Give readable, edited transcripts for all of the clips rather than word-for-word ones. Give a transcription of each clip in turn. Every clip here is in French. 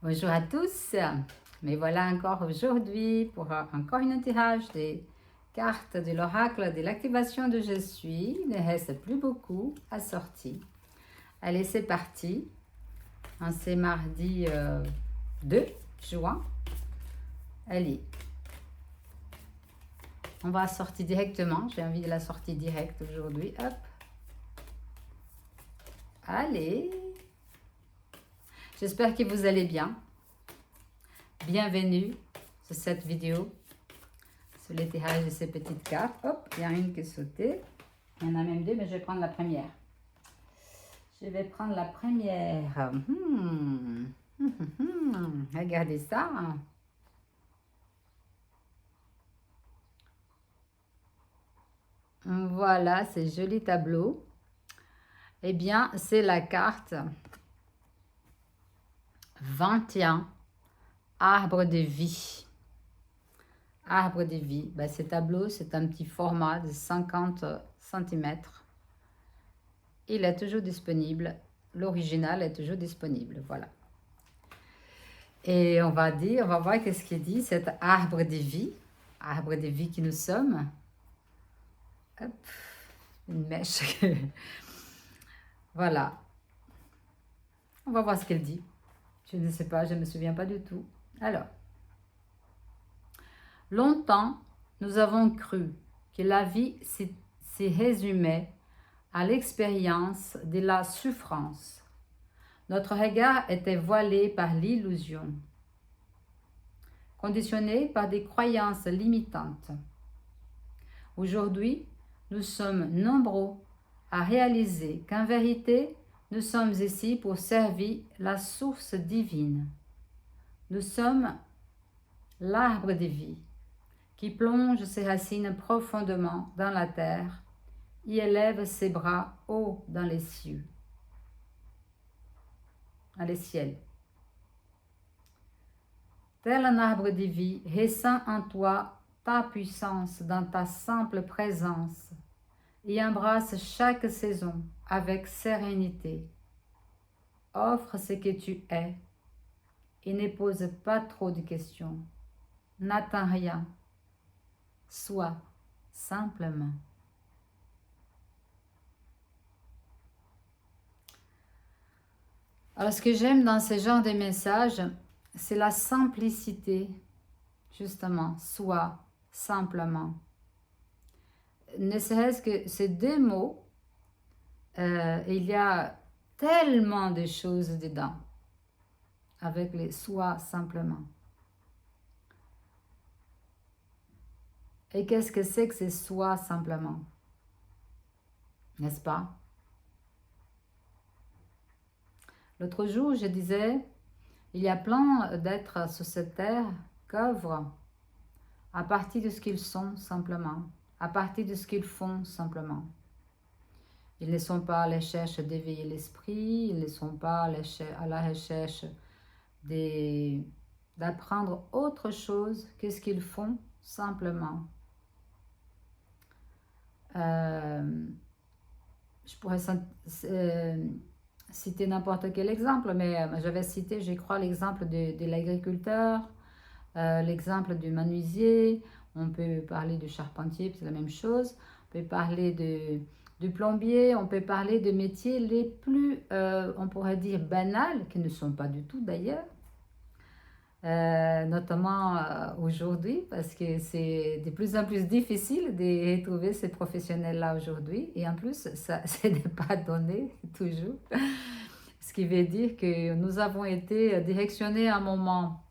Bonjour à tous, me voilà encore aujourd'hui pour encore un tirage des cartes de l'oracle de l'activation de Je suis. Il ne reste plus beaucoup à sortir. Allez, c'est parti. C'est mardi 2 juin. Allez, on va sortir directement. J'ai envie de la sortie directe aujourd'hui. Hop. Allez. J'espère que vous allez bien. Bienvenue sur cette vidéo, sur les tirages de ces petites cartes. Hop, il y a une qui est sautée. Il y en a même deux, mais je vais prendre la première. Je vais prendre la première. Regardez ça. Voilà, c'est joli tableau. Eh bien, c'est la carte 21, arbre de vie. Arbre de vie. Ben, ce tableau, c'est un petit format de 50 cm. Il est toujours disponible. L'original est toujours disponible. Voilà. Et on va voir qu'est-ce qu'il dit, cet arbre de vie. Arbre de vie que nous sommes. Hop, une mèche. Voilà. On va voir ce qu'elle dit. Je ne sais pas, je ne me souviens pas du tout. Alors. Longtemps, nous avons cru que la vie s'y résumait à l'expérience de la souffrance. Notre regard était voilé par l'illusion, conditionné par des croyances limitantes. Aujourd'hui, nous sommes nombreux à réaliser qu'en vérité, nous sommes ici pour servir la source divine. Nous sommes l'arbre de vie qui plonge ses racines profondément dans la terre et élève ses bras haut dans les cieux. Dans les ciels. Tel un arbre de vie, ressens en toi ta puissance dans ta simple présence et embrasse chaque saison avec sérénité. Offre ce que tu es et ne pose pas trop de questions. N'attends rien. Sois simplement. Alors, ce que j'aime dans ce genre de messages, c'est la simplicité, justement, sois simplement. Ne serait-ce que ces deux mots, il y a tellement de choses dedans, avec les sois simplement. Et qu'est-ce que c'est sois simplement? N'est-ce pas? L'autre jour, je disais, il y a plein d'êtres sur cette terre qu'œuvrent à partir de ce qu'ils sont simplement, à partir de ce qu'ils font simplement. Ils ne sont pas à la recherche d'éveiller l'esprit, ils ne sont pas à la recherche d'apprendre autre chose que ce qu'ils font simplement. Je pourrais citer n'importe quel exemple, mais j'avais cité, je crois, l'exemple de l'agriculteur, l'exemple du menuisier, on peut parler du charpentier, c'est la même chose, on peut parler du plombier, on peut parler de métiers les plus, on pourrait dire, banals, qui ne sont pas du tout d'ailleurs, notamment aujourd'hui, parce que c'est de plus en plus difficile de retrouver ces professionnels-là aujourd'hui, et en plus, ça n'est pas donné toujours, ce qui veut dire que nous avons été directionnés à un moment,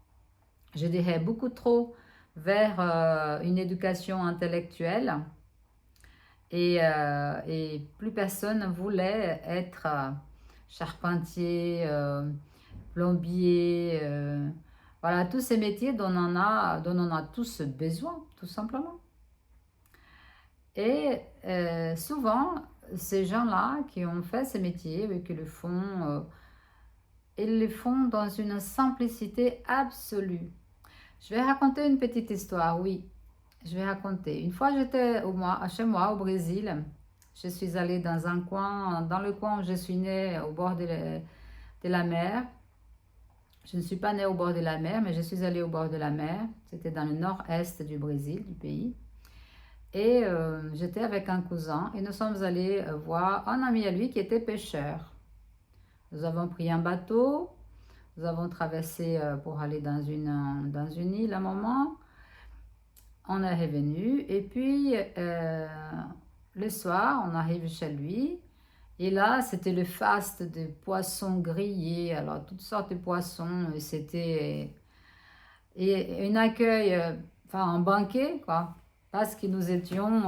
je dirais beaucoup trop, vers une éducation intellectuelle, et plus personne ne voulait être charpentier, plombier, voilà, tous ces métiers dont on a tous besoin, tout simplement. Et souvent, ces gens-là qui ont fait ces métiers et qui le font, ils le font dans une simplicité absolue. Je vais raconter une petite histoire, oui. Je vais raconter. Une fois, j'étais chez moi au Brésil. Je suis allée dans le coin où je suis née, au bord de la mer. Je ne suis pas née au bord de la mer, mais je suis allée au bord de la mer. C'était dans le nord-est du Brésil, du pays. Et j'étais avec un cousin et nous sommes allés voir un ami à lui qui était pêcheur. Nous avons pris un bateau, nous avons traversé pour aller dans une île à un moment. On est revenu et puis le soir, on arrive chez lui. Et là, c'était le faste de poissons grillés, alors toutes sortes de poissons. Et c'était un accueil, enfin un banquet, quoi. Parce que nous étions,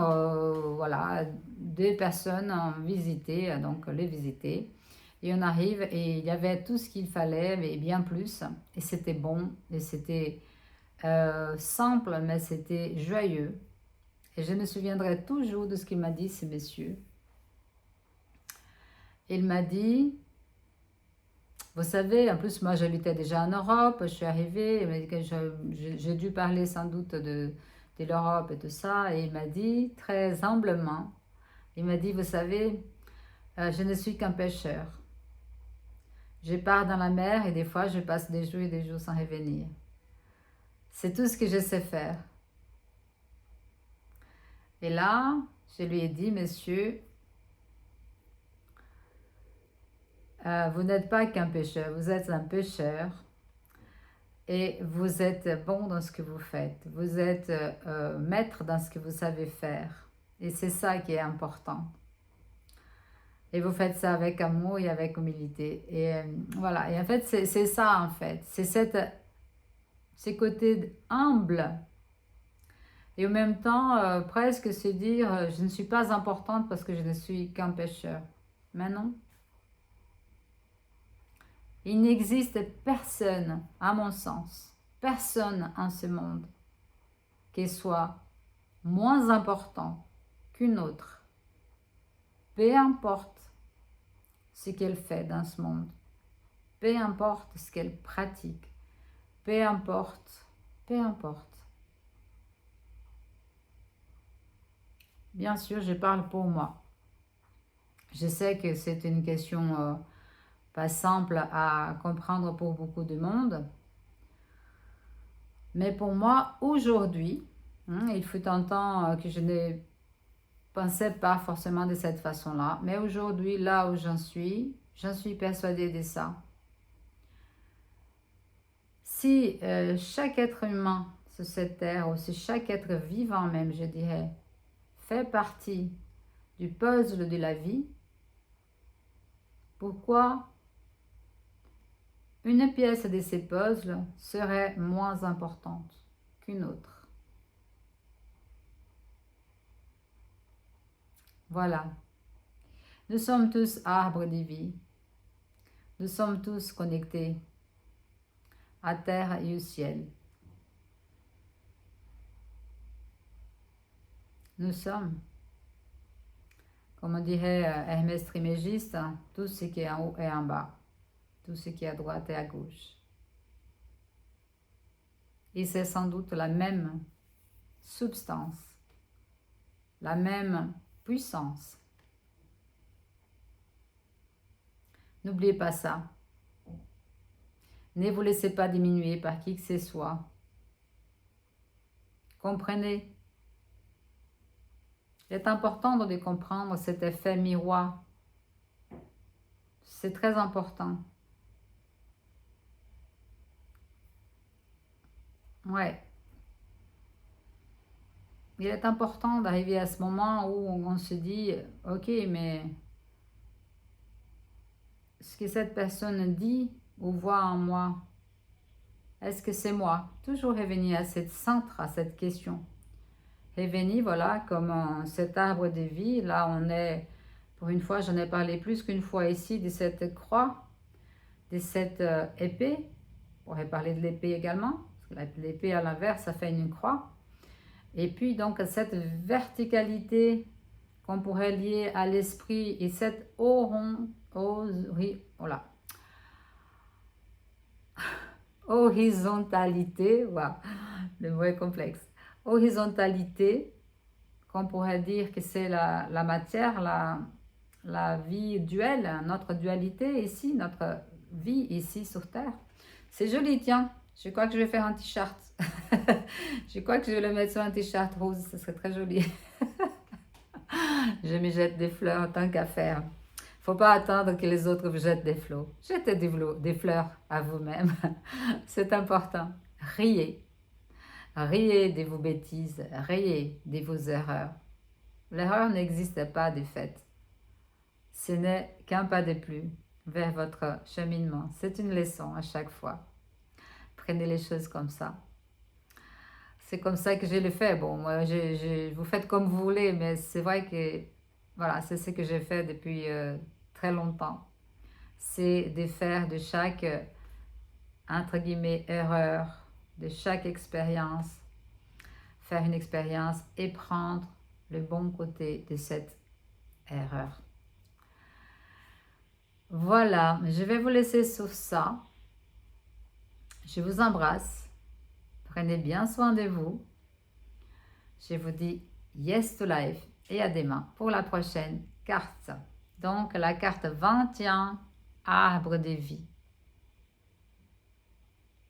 voilà, deux personnes à visiter, donc les visiter. Et on arrive et il y avait tout ce qu'il fallait, mais bien plus. Et c'était bon, et c'était simple, mais c'était joyeux. Et je me souviendrai toujours de ce qu'il m'a dit, ce monsieur. Il m'a dit, vous savez, en plus moi j'habitais déjà en Europe, je suis arrivée, il m'a dit que j'ai dû parler sans doute de l'Europe et tout ça, et il m'a dit très humblement, il m'a dit, vous savez, je ne suis qu'un pêcheur. Je pars dans la mer et des fois je passe des jours et des jours sans revenir. C'est tout ce que je sais faire. Et là, je lui ai dit, monsieur, vous n'êtes pas qu'un pêcheur, vous êtes un pêcheur et vous êtes bon dans ce que vous faites. Vous êtes maître dans ce que vous savez faire. Et c'est ça qui est important. Et vous faites ça avec amour et avec humilité. Et voilà. Et en fait, c'est ça, en fait. C'est ce côté humble. Et en même temps, presque se dire, je ne suis pas importante parce que je ne suis qu'un pêcheur. Mais non. Il n'existe personne, à mon sens, personne en ce monde qui soit moins important qu'une autre. Peu importe ce qu'elle fait dans ce monde, peu importe ce qu'elle pratique, peu importe, peu importe. Bien sûr, je parle pour moi. Je sais que c'est une question pas simple à comprendre pour beaucoup de monde. Mais pour moi, aujourd'hui, il fut un temps que je ne pensais pas forcément de cette façon-là. Mais aujourd'hui, là où j'en suis persuadée de ça. Si chaque être humain sur cette terre, ou si chaque être vivant même, je dirais, fait partie du puzzle de la vie, pourquoi une pièce de ces puzzles serait moins importante qu'une autre? Voilà. Nous sommes tous arbres de vie. Nous sommes tous connectés à terre et au ciel. Nous sommes, comme dirait Hermès Trismégiste, tout ce qui est en haut et en bas, tout ce qui est à droite et à gauche. Et c'est sans doute la même substance, la même puissance. N'oubliez pas ça. Ne vous laissez pas diminuer par qui que ce soit. Comprenez. Il est important de comprendre cet effet miroir. C'est très important. Ouais. Il est important d'arriver à ce moment où on se dit, ok, mais ce que cette personne dit ou voit en moi, est-ce que c'est moi? Toujours revenir à cette centre, à cette question. Revenir, voilà, comme cet arbre de vie. Là, on est, pour une fois, j'en ai parlé plus qu'une fois ici, de cette croix, de cette épée. On pourrait parler de l'épée également, parce que l'épée à l'inverse, ça fait une croix. Et puis, donc, cette verticalité qu'on pourrait lier à l'esprit et cette horizontalité, voilà, le mot est complexe, horizontalité, qu'on pourrait dire que c'est la matière, la vie duelle, notre dualité ici, vie ici sur Terre. C'est joli, tiens. Je crois que je vais faire un t-shirt. Je crois que je vais le mettre sur un t-shirt rose, ce serait très joli. Je me jette des fleurs tant qu'à faire. Faut pas attendre que les autres vous jettent des fleurs. Jetez des fleurs à vous-même. C'est important. Riez. Riez de vos bêtises. Riez de vos erreurs. L'erreur n'existe pas de fait. Ce n'est qu'un pas de plus vers votre cheminement. C'est une leçon à chaque fois. Prenez les choses comme ça. C'est comme ça que je le fais. Bon, moi, vous faites comme vous voulez, mais c'est vrai que, voilà, c'est ce que j'ai fait depuis très longtemps. C'est de faire de chaque, entre guillemets, erreur, de chaque expérience, faire une expérience et prendre le bon côté de cette erreur. Voilà, je vais vous laisser sur ça. Je vous embrasse. Prenez bien soin de vous. Je vous dis yes to life et à demain pour la prochaine carte. Donc la carte 21, arbre de vie.